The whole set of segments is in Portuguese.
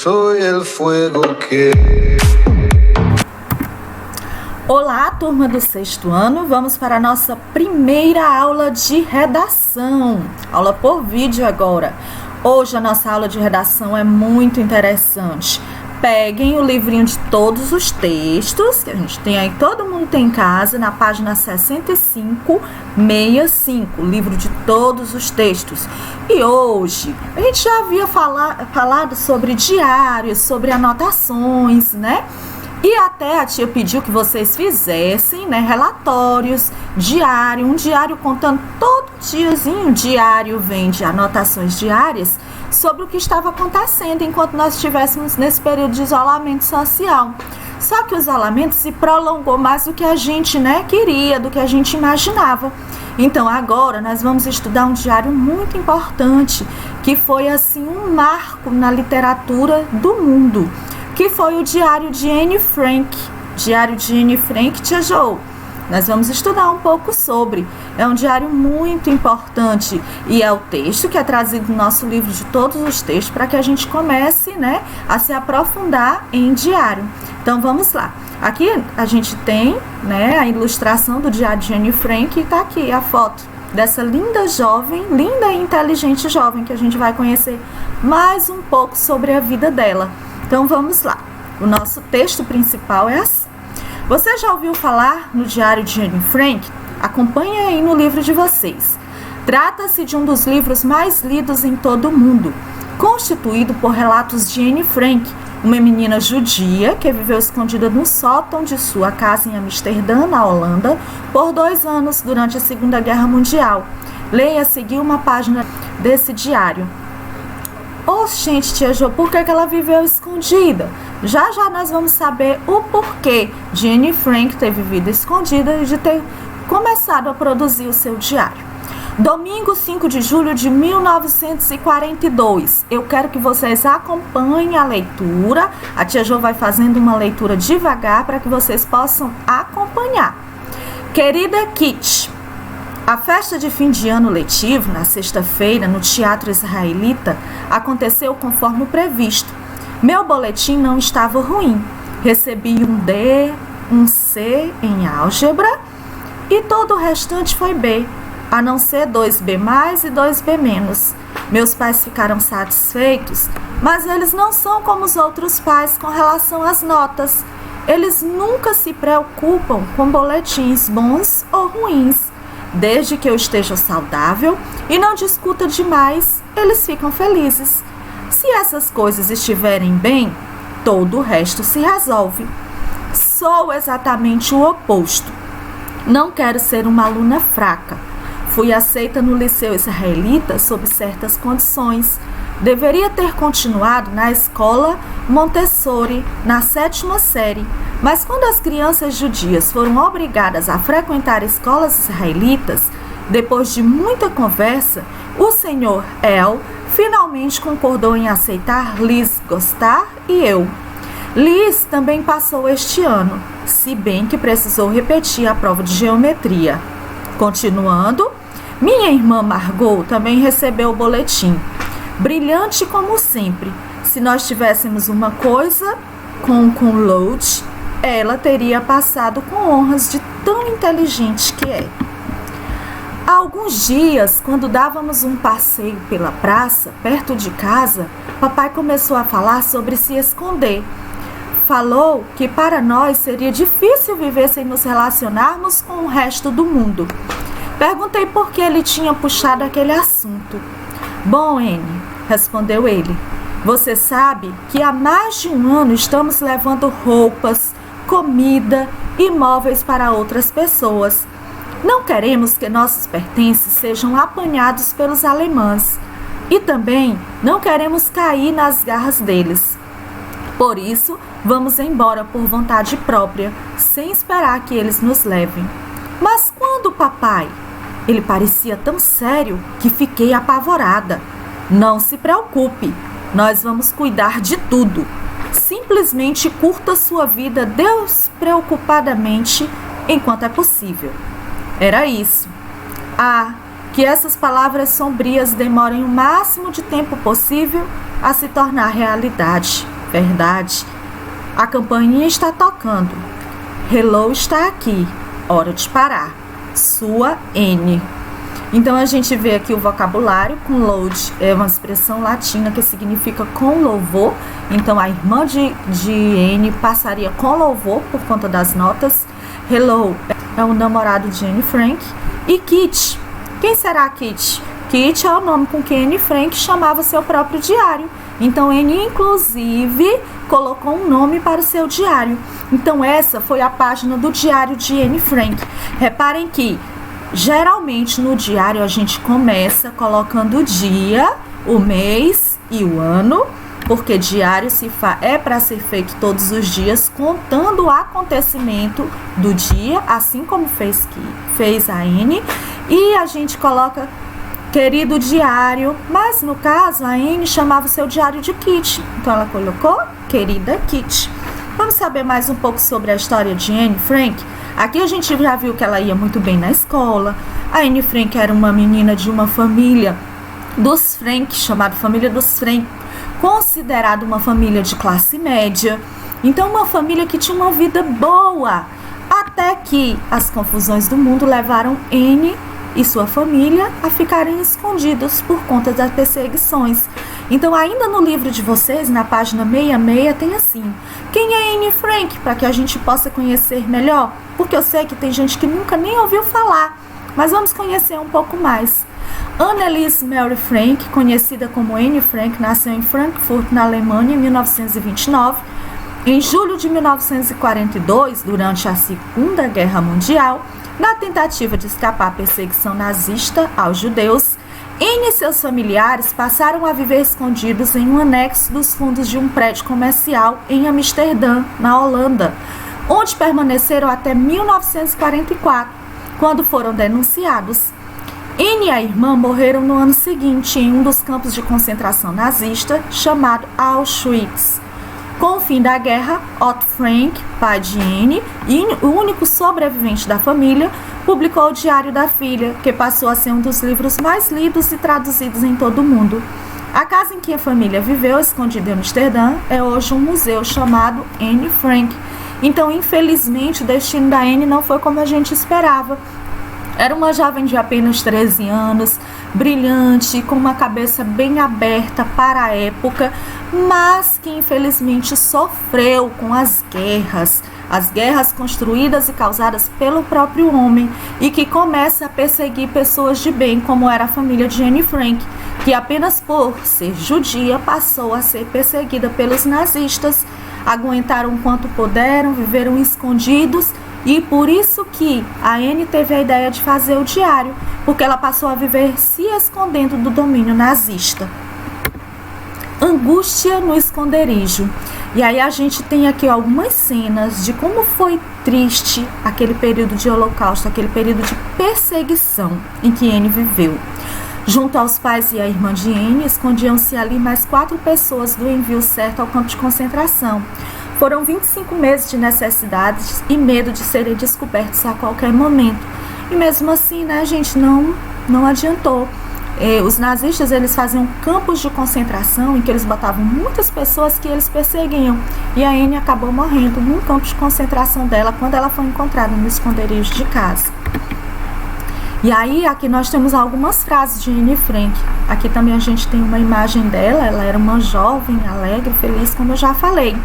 soy el fuego que... Olá, turma do sexto ano, vamos para a nossa primeira aula de redação, aula por vídeo agora. Hoje a nossa aula de redação é muito interessante. Peguem o livrinho de todos os textos, que a gente tem aí, todo mundo tem em casa, na página 6565, livro de todos os textos. E hoje, a gente já havia falado sobre diários, sobre anotações, né? E até a tia pediu que vocês fizessem, né, relatórios, diário, um diário contando todo diazinho. O diário vem de anotações diárias sobre o que estava acontecendo enquanto nós estivéssemos nesse período de isolamento social. Só que o isolamento se prolongou mais do que a gente, né, queria, do que a gente imaginava. Então agora nós vamos estudar um diário muito importante, que foi assim um marco na literatura do mundo, que foi o diário de Anne Frank. Diário de Anne Frank, tia Jo. Nós vamos estudar um pouco sobre. É um diário muito importante e é o texto que é trazido no nosso livro de todos os textos para que a gente comece, né, a se aprofundar em diário. Então vamos lá. Aqui a gente tem, né, a ilustração do diário de Anne Frank e está aqui a foto dessa linda jovem, linda e inteligente jovem que a gente vai conhecer mais um pouco sobre a vida dela. Então vamos lá. O nosso texto principal é assim. Você já ouviu falar no diário de Anne Frank? Acompanhe aí no livro de vocês. Trata-se de um dos livros mais lidos em todo o mundo, constituído por relatos de Anne Frank, uma menina judia que viveu escondida no sótão de sua casa em Amsterdã, na Holanda, por 2 anos durante a Segunda Guerra Mundial. Leia a seguir uma página desse diário. Gente, tia Jo, por que ela viveu escondida? Já nós vamos saber o porquê de Anne Frank ter vivido escondida e de ter começado a produzir o seu diário. Domingo 5 de julho de 1942. Eu quero que vocês acompanhem a leitura. A tia Jo vai fazendo uma leitura devagar para que vocês possam acompanhar. Querida Kitty, a festa de fim de ano letivo, na sexta-feira, no Teatro Israelita, aconteceu conforme o previsto. Meu boletim não estava ruim. Recebi um D, um C em álgebra e todo o restante foi B, a não ser 2B+, e 2B-. Meus pais ficaram satisfeitos, mas eles não são como os outros pais com relação às notas. Eles nunca se preocupam com boletins bons ou ruins. Desde que eu esteja saudável e não discuta demais, eles ficam felizes. Se essas coisas estiverem bem, todo o resto se resolve. Sou exatamente o oposto. Não quero ser uma aluna fraca. Fui aceita no Liceu Israelita sob certas condições. Deveria ter continuado na escola Montessori, na 7ª série, mas quando as crianças judias foram obrigadas a frequentar escolas israelitas, depois de muita conversa, o senhor El finalmente concordou em aceitar Liz Gostar e eu. Liz também passou este ano, se bem que precisou repetir a prova de geometria. Continuando, minha irmã Margot também recebeu o boletim. Brilhante como sempre. Se nós tivéssemos uma coisa com load, ela teria passado com honras de tão inteligente que é. Há alguns dias, quando dávamos um passeio pela praça, perto de casa, papai começou a falar sobre se esconder. Falou que para nós seria difícil viver sem nos relacionarmos com o resto do mundo. Perguntei por que ele tinha puxado aquele assunto. Bom, Anne, respondeu ele, você sabe que há mais de um ano estamos levando roupas, comida e móveis para outras pessoas. Não queremos que nossos pertences sejam apanhados pelos alemães e também não queremos cair nas garras deles. Por isso, vamos embora por vontade própria, sem esperar que eles nos levem. Mas quando, papai? Ele parecia tão sério que fiquei apavorada. Não se preocupe, nós vamos cuidar de tudo. Simplesmente curta sua vida despreocupadamente enquanto é possível. Era isso. Que essas palavras sombrias demorem o máximo de tempo possível a se tornar realidade. Verdade. A campainha está tocando. Hello está aqui. Hora de parar. Sua N. Então a gente vê aqui o vocabulário com load, é uma expressão latina que significa com louvor. Então a irmã de N passaria com louvor por conta das notas. Hello é o namorado de Anne Frank. E Kit, quem será Kit? Kit é o nome com que Anne Frank chamava seu próprio diário. Então Anne inclusive colocou um nome para o seu diário. Então essa foi a página do diário de Anne Frank. Reparem que geralmente no diário a gente começa colocando o dia, o mês e o ano, porque diário é para ser feito todos os dias, contando o acontecimento do dia, assim como fez a Anne, e a gente coloca querido diário, mas no caso a Anne chamava o seu diário de Kit, então ela colocou querida Kit. Vamos saber mais um pouco sobre a história de Anne Frank? Aqui a gente já viu que ela ia muito bem na escola. A Anne Frank era uma menina de uma família dos Frank, chamada família dos Frank, considerada uma família de classe média. Então uma família que tinha uma vida boa, até que as confusões do mundo levaram Anne e sua família a ficarem escondidos por conta das perseguições. Então ainda no livro de vocês, na página 66, tem assim: quem é Anne Frank? Para que a gente possa conhecer melhor, porque eu sei que tem gente que nunca nem ouviu falar, mas vamos conhecer um pouco mais. Anneliese Mary Frank, conhecida como Anne Frank, nasceu em Frankfurt, na Alemanha, em 1929. Em julho de 1942, durante a Segunda Guerra Mundial, na tentativa de escapar à perseguição nazista aos judeus, Anne e seus familiares passaram a viver escondidos em um anexo dos fundos de um prédio comercial em Amsterdã, na Holanda, onde permaneceram até 1944, quando foram denunciados. Anne e a irmã morreram no ano seguinte em um dos campos de concentração nazista chamado Auschwitz. Com o fim da guerra, Otto Frank, pai de Anne e o único sobrevivente da família, publicou o Diário da Filha, que passou a ser um dos livros mais lidos e traduzidos em todo o mundo. A casa em que a família viveu, escondida em Amsterdã, é hoje um museu chamado Anne Frank. Então, infelizmente, o destino da Anne não foi como a gente esperava. Era uma jovem de apenas 13 anos, brilhante, com uma cabeça bem aberta para a época, mas que infelizmente sofreu com as guerras construídas e causadas pelo próprio homem, e que começa a perseguir pessoas de bem, como era a família de Anne Frank, que apenas por ser judia passou a ser perseguida pelos nazistas. Aguentaram o quanto puderam, viveram escondidos, e por isso que a Anne teve a ideia de fazer o diário, porque ela passou a viver se escondendo do domínio nazista. Angústia no esconderijo. E aí a gente tem aqui algumas cenas de como foi triste aquele período de holocausto, aquele período de perseguição em que Anne viveu. Junto aos pais e à irmã de Anne, escondiam-se ali mais 4 pessoas do envio certo ao campo de concentração. Foram 25 meses de necessidades e medo de serem descobertos a qualquer momento. E mesmo assim, né, gente, não adiantou. Os nazistas, eles faziam campos de concentração em que eles botavam muitas pessoas que eles perseguiam. E a Anne acabou morrendo num campo de concentração dela quando ela foi encontrada no esconderijo de casa. E aí, aqui nós temos algumas frases de Anne Frank. Aqui também a gente tem uma imagem dela. Ela era uma jovem, alegre, feliz, como eu já falei.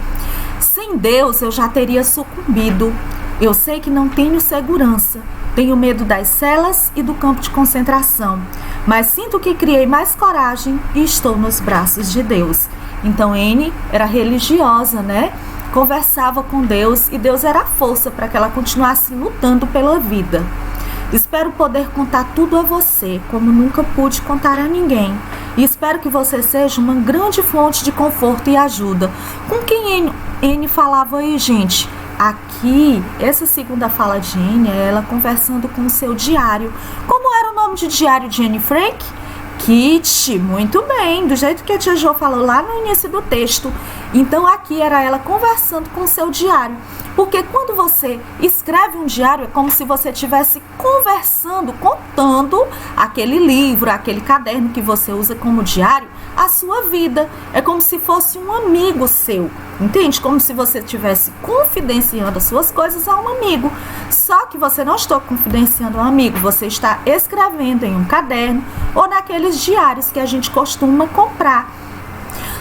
Sem Deus eu já teria sucumbido. Eu sei que não tenho segurança. Tenho medo das celas e do campo de concentração. Mas sinto que criei mais coragem e estou nos braços de Deus. Então Anne era religiosa, né? Conversava com Deus e Deus era a força para que ela continuasse lutando pela vida. Espero poder contar tudo a você, como nunca pude contar a ninguém. E espero que você seja uma grande fonte de conforto e ajuda. Com quem Anne falava aí, gente? Aqui, essa segunda fala de Anne é ela conversando com o seu diário. Como era o nome de diário de Anne Frank? Kit, muito bem, do jeito que a tia Jo falou lá no início do texto. Então aqui era ela conversando com o seu diário. Porque quando você escreve um diário, é como se você estivesse conversando, contando aquele livro, aquele caderno que você usa como diário, a sua vida. É como se fosse um amigo seu, entende? Como se você estivesse confidenciando as suas coisas a um amigo. Só que você não está confidenciando a um amigo, você está escrevendo em um caderno ou naqueles diários que a gente costuma comprar.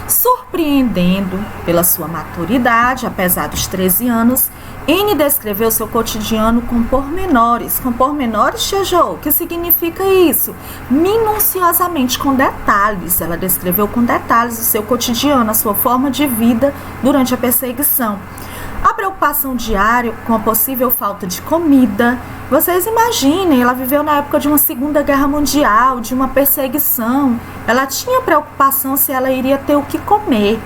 Surpreendendo pela sua maturidade, apesar dos 13 anos, Anne descreveu seu cotidiano com pormenores. Com pormenores, Tia Jo, o que significa isso? Minuciosamente, com detalhes. Ela descreveu com detalhes o seu cotidiano, a sua forma de vida durante a perseguição. A preocupação diária com a possível falta de comida. Vocês imaginem, ela viveu na época de uma Segunda Guerra Mundial, de uma perseguição. Ela tinha preocupação se ela iria ter o que comer.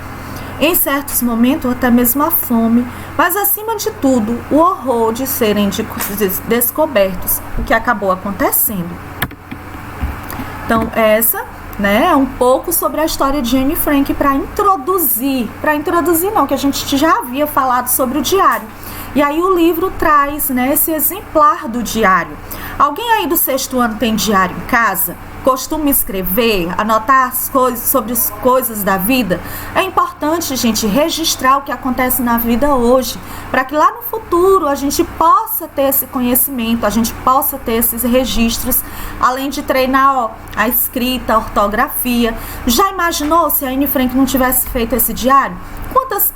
Em certos momentos, até mesmo a fome. Mas, acima de tudo, o horror de serem descobertos, o que acabou acontecendo. Então, essa é um pouco sobre a história de Anne Frank para introduzir não, que a gente já havia falado sobre o diário. E aí o livro traz esse exemplar do diário. Alguém aí do 6º ano tem diário em casa? Costuma escrever, anotar as coisas sobre as coisas da vida? É importante, gente, registrar o que acontece na vida hoje, para que lá no futuro a gente possa ter esse conhecimento, a gente possa ter esses registros, além de treinar a escrita, a ortografia. Já imaginou se a Anne Frank não tivesse feito esse diário?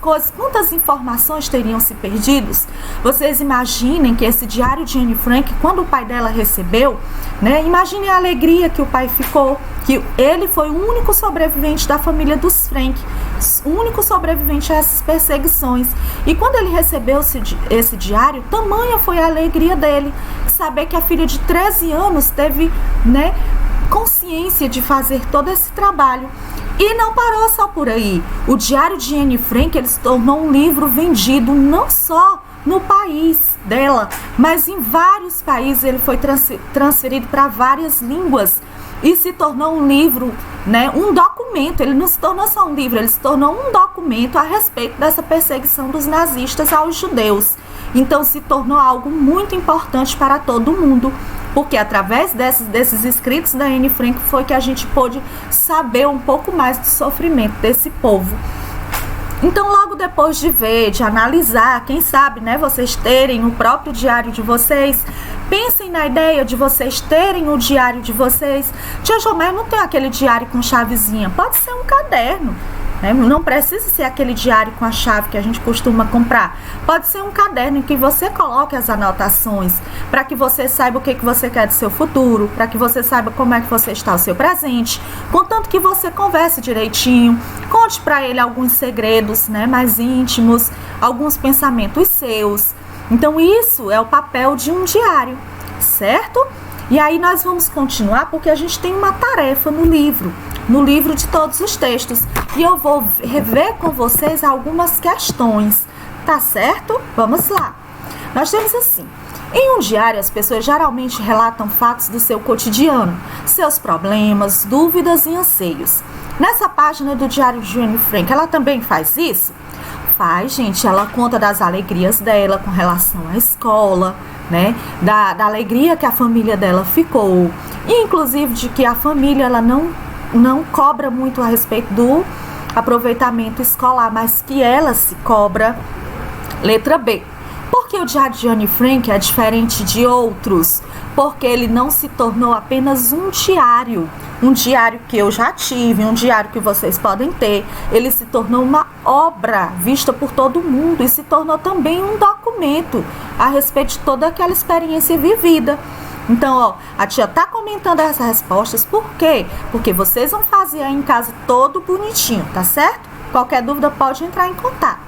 Quantas informações teriam se perdidos? Vocês imaginem que esse diário de Anne Frank, quando o pai dela recebeu, imaginem a alegria que o pai ficou, que ele foi o único sobrevivente da família dos Frank, o único sobrevivente a essas perseguições. E quando ele recebeu esse diário, tamanha foi a alegria dele, saber que a filha de 13 anos teve, consciência de fazer todo esse trabalho. E não parou só por aí. O diário de Anne Frank, ele se tornou um livro vendido não só no país dela, mas em vários países. Ele foi transferido para várias línguas e se tornou um livro, um documento. Ele não se tornou só um livro, ele se tornou um documento a respeito dessa perseguição dos nazistas aos judeus. Então se tornou algo muito importante para todo mundo, porque através desses escritos da Anne Frank foi que a gente pôde saber um pouco mais do sofrimento desse povo. Então, logo depois de ver, de analisar, quem sabe, vocês terem o próprio diário de vocês, pensem na ideia de vocês terem o diário de vocês. Tia Jo, mas não tem aquele diário com chavezinha, pode ser um caderno. Não precisa ser aquele diário com a chave que a gente costuma comprar. Pode ser um caderno em que você coloque as anotações, para que você saiba o que você quer do seu futuro, para que você saiba como é que você está no seu presente, contanto que você converse direitinho, conte para ele alguns segredos mais íntimos, alguns pensamentos seus. Então isso é o papel de um diário, certo? E aí nós vamos continuar porque a gente tem uma tarefa no livro de todos os textos. E eu vou rever com vocês algumas questões, tá certo? Vamos lá. Nós temos assim: em um diário, as pessoas geralmente relatam fatos do seu cotidiano, seus problemas, dúvidas e anseios. Nessa página do diário de Anne Frank, ela também faz isso? Faz, gente. Ela conta das alegrias dela com relação à escola, da alegria que a família dela ficou, e inclusive de que a família ela não cobra muito a respeito do aproveitamento escolar, mas que ela se cobra. Letra B. Porque o diário de Anne Frank é diferente de outros? Porque ele não se tornou apenas um diário que eu já tive, um diário que vocês podem ter. Ele se tornou uma obra vista por todo mundo e se tornou também um documento a respeito de toda aquela experiência vivida. Então, a tia tá comentando essas respostas, por quê? Porque vocês vão fazer aí em casa todo bonitinho, tá certo? Qualquer dúvida pode entrar em contato.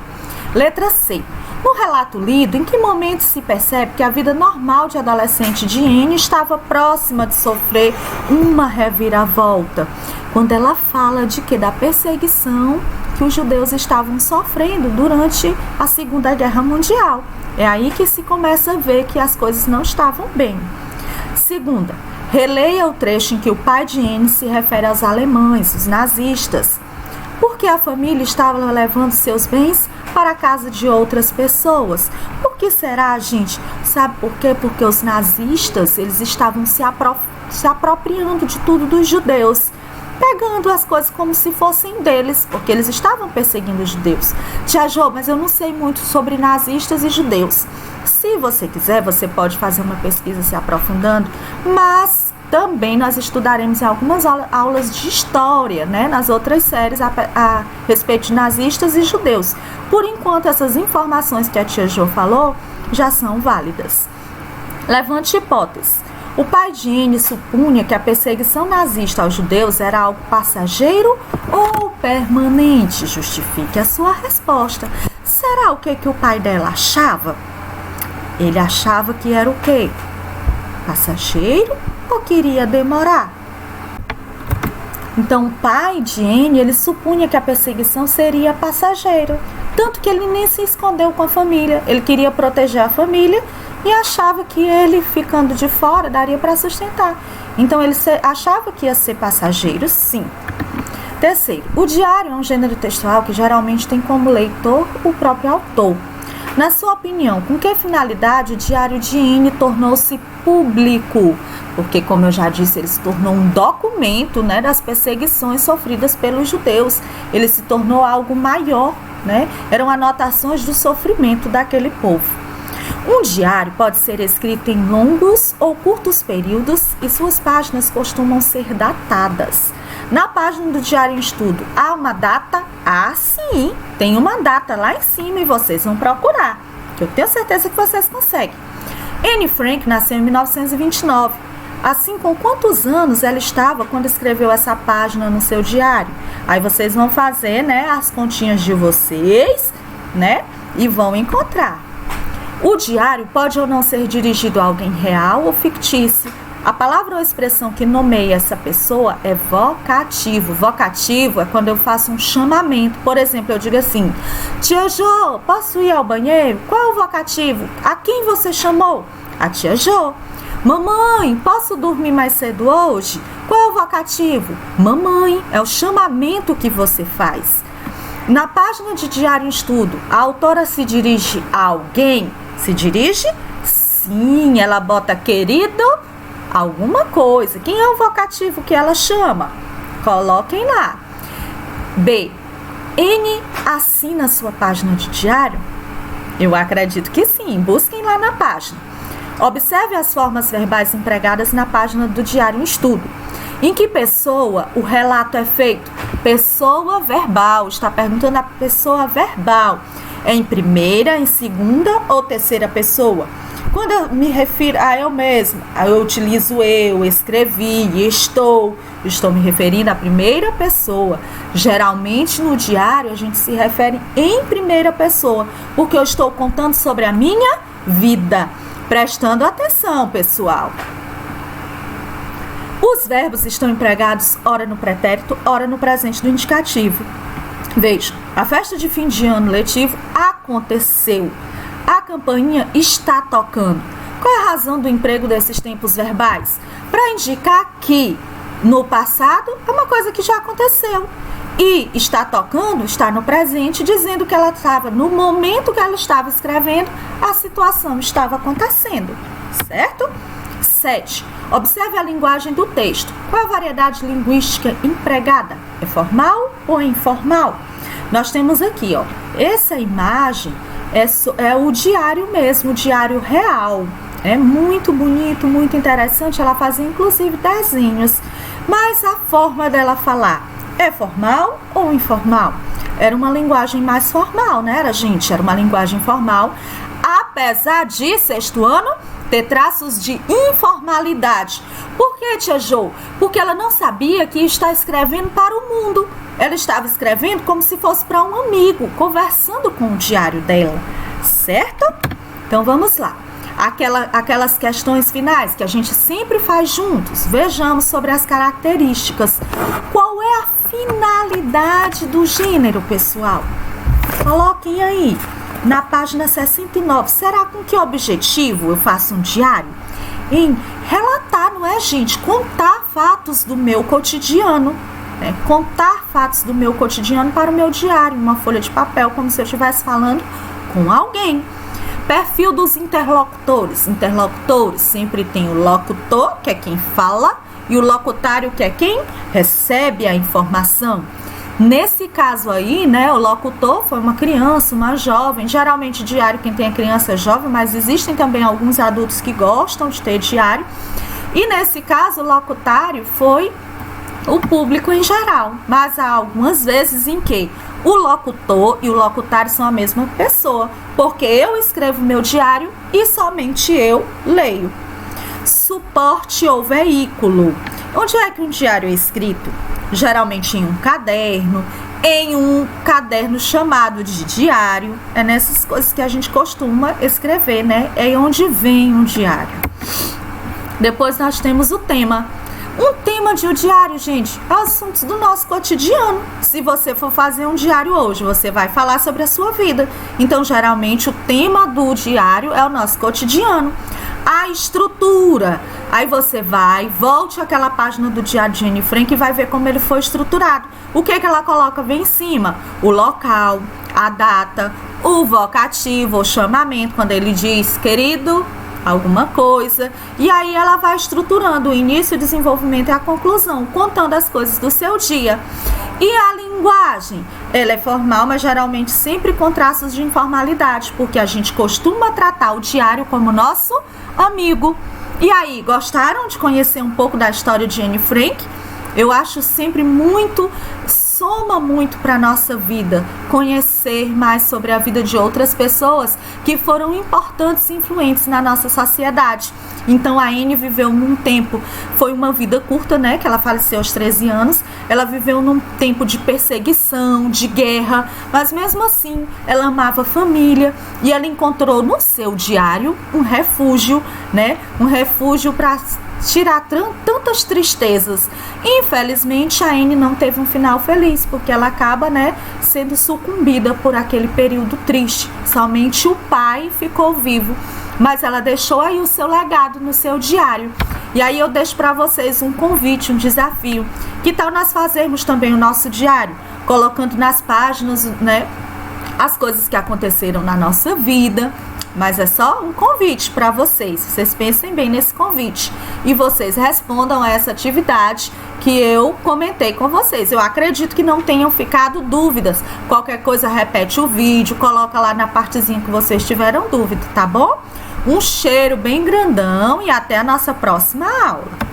Letra C. No relato lido, em que momento se percebe que a vida normal de adolescente de Anne estava próxima de sofrer uma reviravolta? Quando ela fala de que da perseguição que os judeus estavam sofrendo durante a Segunda Guerra Mundial. É aí que se começa a ver que as coisas não estavam bem. Segunda, releia o trecho em que o pai de Anne se refere aos alemães, os nazistas. Porque a família estava levando seus bens para a casa de outras pessoas. Por que será, gente? Sabe por quê? Porque os nazistas, eles estavam se apropriando de tudo dos judeus, pegando as coisas como se fossem deles, porque eles estavam perseguindo os judeus. Tia Jo, mas eu não sei muito sobre nazistas e judeus. Se você quiser, você pode fazer uma pesquisa se aprofundando, mas também nós estudaremos em algumas aulas de história, né, nas outras séries a respeito de nazistas e judeus. Por enquanto, essas informações que a tia Jo falou já são válidas. Levante hipótese. O pai de Anne supunha que a perseguição nazista aos judeus era algo passageiro ou permanente. Justifique a sua resposta. Será o que o pai dela achava? Ele achava que era o quê? Passageiro ou queria demorar? Então, o pai de Anne, ele supunha que a perseguição seria passageiro. Tanto que ele nem se escondeu com a família. Ele queria proteger a família e achava que ele, ficando de fora, daria para sustentar. Então, ele achava que ia ser passageiro, sim. Terceiro, o diário é um gênero textual que geralmente tem como leitor o próprio autor. Na sua opinião, com que finalidade o diário de Anne tornou-se público? Porque, como eu já disse, ele se tornou um documento, né, das perseguições sofridas pelos judeus. Ele se tornou algo maior, né? Eram anotações do sofrimento daquele povo. Um diário pode ser escrito em longos ou curtos períodos e suas páginas costumam ser datadas. Na página do Diário em Estudo, há uma data? Ah, sim, tem uma data lá em cima e vocês vão procurar, que eu tenho certeza que vocês conseguem. Anne Frank nasceu em 1929. Assim, com quantos anos ela estava quando escreveu essa página no seu diário? Aí vocês vão fazer, né, as continhas de vocês, né, e vão encontrar. O diário pode ou não ser dirigido a alguém real ou fictício. A palavra ou expressão que nomeia essa pessoa é vocativo. Vocativo é quando eu faço um chamamento. Por exemplo, eu digo assim: Tia Jo, posso ir ao banheiro? Qual é o vocativo? A quem você chamou? A tia Jo. Mamãe, posso dormir mais cedo hoje? Qual é o vocativo? Mamãe, é o chamamento que você faz. Na página de Diário em Estudo, a autora se dirige a alguém? Se dirige? Sim, ela bota querido alguma coisa. Quem é o vocativo que ela chama? Coloquem lá. B. Anne assina sua página de diário? Eu acredito que sim. Busquem lá na página. Observe as formas verbais empregadas na página do Diário em Estudo. Em que pessoa o relato é feito? Pessoa verbal. Está perguntando a pessoa verbal. É em primeira, em segunda ou terceira pessoa? Quando eu me refiro a eu mesma, eu utilizo eu, escrevi, estou me referindo à primeira pessoa. Geralmente no diário a gente se refere em primeira pessoa, porque eu estou contando sobre a minha vida. Prestando atenção, pessoal. Os verbos estão empregados ora no pretérito, ora no presente do indicativo. Veja, a festa de fim de ano letivo aconteceu. A campainha está tocando. Qual é a razão do emprego desses tempos verbais? Para indicar que no passado é uma coisa que já aconteceu. E está tocando, está no presente, dizendo que ela estava, no momento que ela estava escrevendo, a situação estava acontecendo. Certo? 7. Observe a linguagem do texto. Qual a variedade linguística empregada? É formal ou informal? Nós temos aqui, ó, essa imagem é o diário mesmo, o diário real. É muito bonito, muito interessante. Ela fazia inclusive desenhos. Mas a forma dela falar é formal ou informal? Era uma linguagem mais formal, né, gente? Era uma linguagem formal, apesar de, sexto ano, ter traços de informalidade. Por que, tia Jo? Porque ela não sabia que está escrevendo para o mundo. Ela estava escrevendo como se fosse para um amigo, conversando com o diário dela, certo? Então vamos lá. Aquelas questões finais que a gente sempre faz juntos. Vejamos sobre as características. Qual é a finalidade do gênero, pessoal? Coloquem aí na página 69. Será com que objetivo eu faço um diário? Em relatar, não é, gente? Contar fatos do meu cotidiano. né? Contar fatos do meu cotidiano para o meu diário, uma folha de papel, como se eu estivesse falando com alguém. Perfil dos interlocutores. Interlocutores sempre tem o locutor, que é quem fala, e o locutário, que é quem recebe a informação. Nesse caso aí, né, o locutor foi uma criança, uma jovem. Geralmente diário quem tem é criança é jovem, mas existem também alguns adultos que gostam de ter diário. E nesse caso, o locutário foi o público em geral. Mas há algumas vezes em que o locutor e o locutário são a mesma pessoa, porque eu escrevo meu diário e somente eu leio. Suporte ou veículo. Onde é que um diário é escrito? Geralmente em um caderno chamado de diário. É nessas coisas que a gente costuma escrever, né? É onde vem um diário. Depois nós temos o tema. Um tema de um diário, gente, é assuntos do nosso cotidiano. Se você for fazer um diário hoje, você vai falar sobre a sua vida. Então, geralmente, o tema do diário é o nosso cotidiano. A estrutura. Aí você volte àquela página do diário de Anne Frank e vai ver como ele foi estruturado. O que ela coloca bem em cima? O local, a data, o vocativo, o chamamento, quando ele diz, querido, alguma coisa, e aí ela vai estruturando o início, o desenvolvimento e a conclusão, contando as coisas do seu dia. E a linguagem, ela é formal, mas geralmente sempre com traços de informalidade, porque a gente costuma tratar o diário como nosso amigo. E aí, gostaram de conhecer um pouco da história de Anne Frank? Eu acho sempre soma muito para a nossa vida, conhecer mais sobre a vida de outras pessoas que foram importantes e influentes na nossa sociedade. Então a Anne viveu num tempo, foi uma vida curta, né, que ela faleceu aos 13 anos, ela viveu num tempo de perseguição, de guerra, mas mesmo assim ela amava a família e ela encontrou no seu diário um refúgio, né, um refúgio para tirar tantas tristezas. Infelizmente a Anne não teve um final feliz, porque ela acaba, né, sendo sucumbida por aquele período triste. Somente o pai ficou vivo, mas ela deixou aí o seu legado no seu diário. E aí eu deixo para vocês um convite, um desafio. Que tal nós fazermos também o nosso diário, colocando nas páginas, né, as coisas que aconteceram na nossa vida. Mas é só um convite para vocês. Vocês pensem bem nesse convite e vocês respondam a essa atividade que eu comentei com vocês. Eu acredito que não tenham ficado dúvidas. Qualquer coisa, repete o vídeo, coloca lá na partezinha que vocês tiveram dúvida, tá bom? Um cheiro bem grandão e até a nossa próxima aula.